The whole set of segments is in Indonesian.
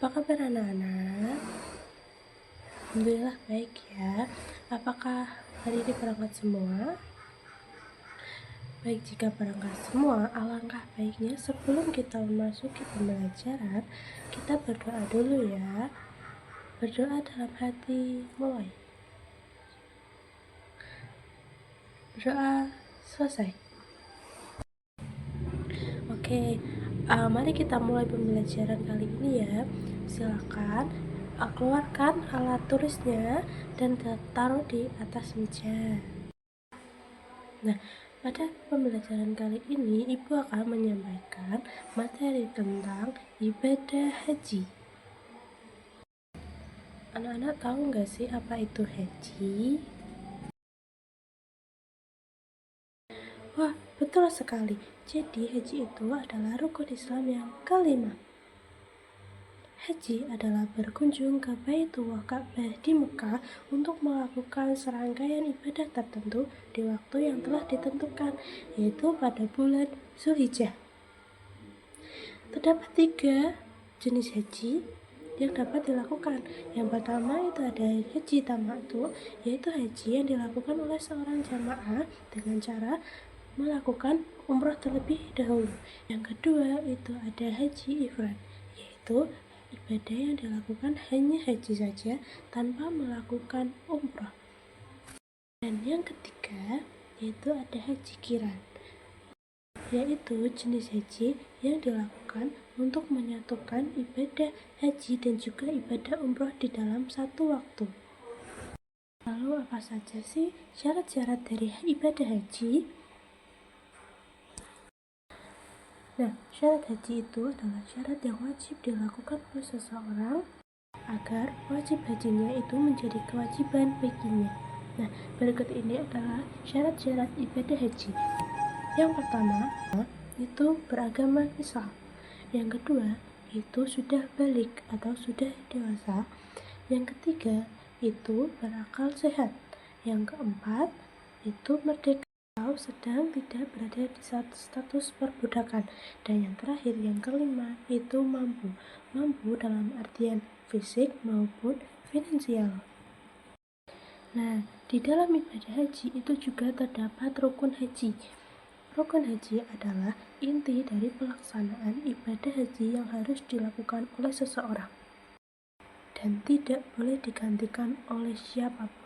Apa kabar anak-anak? Alhamdulillah baik ya. Apakah hari ini berangkat semua? Baik, jika berangkat semua, alangkah baiknya sebelum kita memasuki pembelajaran, kita berdoa dulu ya. Berdoa dalam hati, mulai. Berdoa selesai. Oke, mari kita mulai pembelajaran kali ini ya. Silakan keluarkan alat tulisnya dan taruh di atas meja. Nah, pada pembelajaran kali ini Ibu akan menyampaikan materi tentang ibadah haji. Anak-anak tahu nggak sih apa itu haji? Wah, betul sekali. Jadi haji itu adalah rukun Islam yang kelima. Haji adalah berkunjung ke Baitullah Ka'bah di Mekah untuk melakukan serangkaian ibadah tertentu di waktu yang telah ditentukan, yaitu pada bulan Zulhijjah. Terdapat 3 jenis haji yang dapat dilakukan. Yang pertama itu ada haji tamattu, yaitu haji yang dilakukan oleh seorang jamaah dengan cara melakukan umrah terlebih dahulu. Yang kedua itu ada haji ifrad, yaitu ibadah yang dilakukan hanya haji saja tanpa melakukan umrah. Dan yang ketiga yaitu ada haji qiran, yaitu jenis haji yang dilakukan untuk menyatukan ibadah haji dan juga ibadah umrah di dalam satu waktu. Lalu apa saja sih syarat-syarat dari ibadah haji? Nah, syarat haji itu adalah syarat yang wajib dilakukan oleh seseorang agar wajib hajinya itu menjadi kewajiban baginya. Nah, berikut ini adalah syarat-syarat ibadah haji. Yang pertama, itu beragama Islam. Yang kedua, itu sudah balik atau sudah dewasa. Yang ketiga, itu berakal sehat. Yang keempat, itu merdeka atau sedang tidak berada di status perbudakan. Dan yang terakhir, yang kelima, itu mampu dalam artian fisik maupun finansial. Nah, di dalam ibadah haji itu juga terdapat rukun haji. Rukun haji adalah inti dari pelaksanaan ibadah haji yang harus dilakukan oleh seseorang dan tidak boleh digantikan oleh siapapun.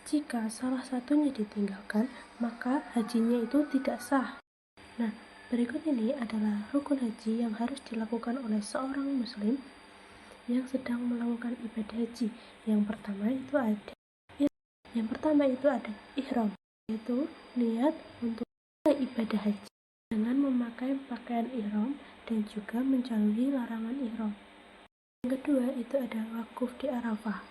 Jika salah satunya ditinggalkan, maka hajinya itu tidak sah. Nah, berikut ini adalah rukun haji yang harus dilakukan oleh seorang muslim yang sedang melakukan ibadah haji. Yang pertama itu ada ihram, yaitu niat untuk ibadah haji dengan memakai pakaian ihram dan juga menjauhi larangan ihram. Yang kedua itu ada wakuf di Arafah,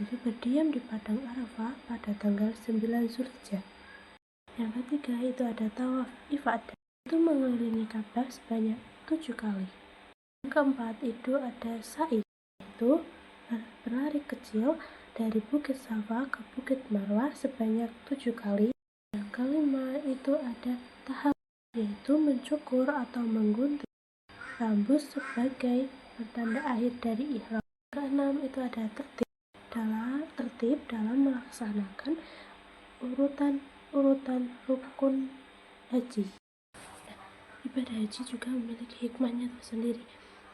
yaitu berdiam di padang Arafah pada tanggal 9 Zulhijjah. Yang ketiga itu ada tawaf ifadah, itu mengelilingi Ka'bah sebanyak 7 kali. Yang keempat itu ada sa'i, yaitu berlari kecil dari Bukit Safa ke Bukit Marwah sebanyak 7 kali. Yang kelima itu ada tahallul, yaitu mencukur atau menggunting rambut sebagai pertanda akhir dari ihram. Keenam itu ada tertib dalam melaksanakan urutan rukun haji. Ibadah haji juga memiliki hikmahnya tersendiri.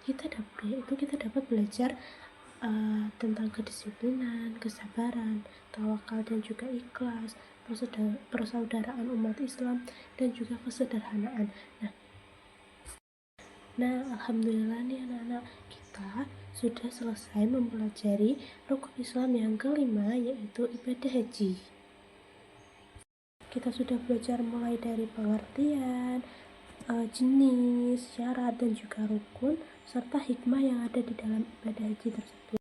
Kita dapat belajar tentang kedisiplinan, kesabaran, tawakal dan juga ikhlas, persaudaraan umat Islam dan juga kesederhanaan. Nah, alhamdulillah nih anak-anak, kita sudah selesai mempelajari rukun Islam yang kelima, yaitu ibadah haji. Kita sudah belajar mulai dari pengertian, jenis, syarat, dan juga rukun, serta hikmah yang ada di dalam ibadah haji tersebut.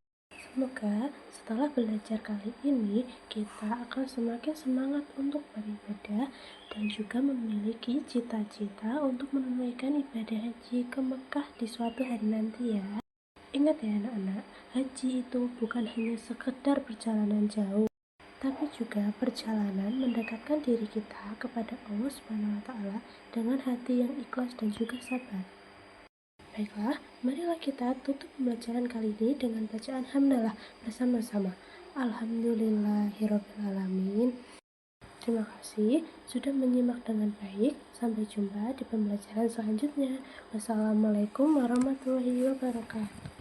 Semoga setelah belajar kali ini, kita akan semakin semangat untuk beribadah dan juga memiliki cita-cita untuk menunaikan ibadah haji ke Mekah di suatu hari nanti ya. Ingat ya anak-anak, haji itu bukan hanya sekedar perjalanan jauh, tapi juga perjalanan mendekatkan diri kita kepada Allah Subhanahu wa Ta'ala dengan hati yang ikhlas dan juga sabar. Baiklah, marilah kita tutup pembelajaran kali ini dengan bacaan hamdalah bersama-sama. Alhamdulillahirrabbilalamin. Terima kasih sudah menyimak dengan baik. Sampai jumpa di pembelajaran selanjutnya. Wassalamualaikum warahmatullahi wabarakatuh.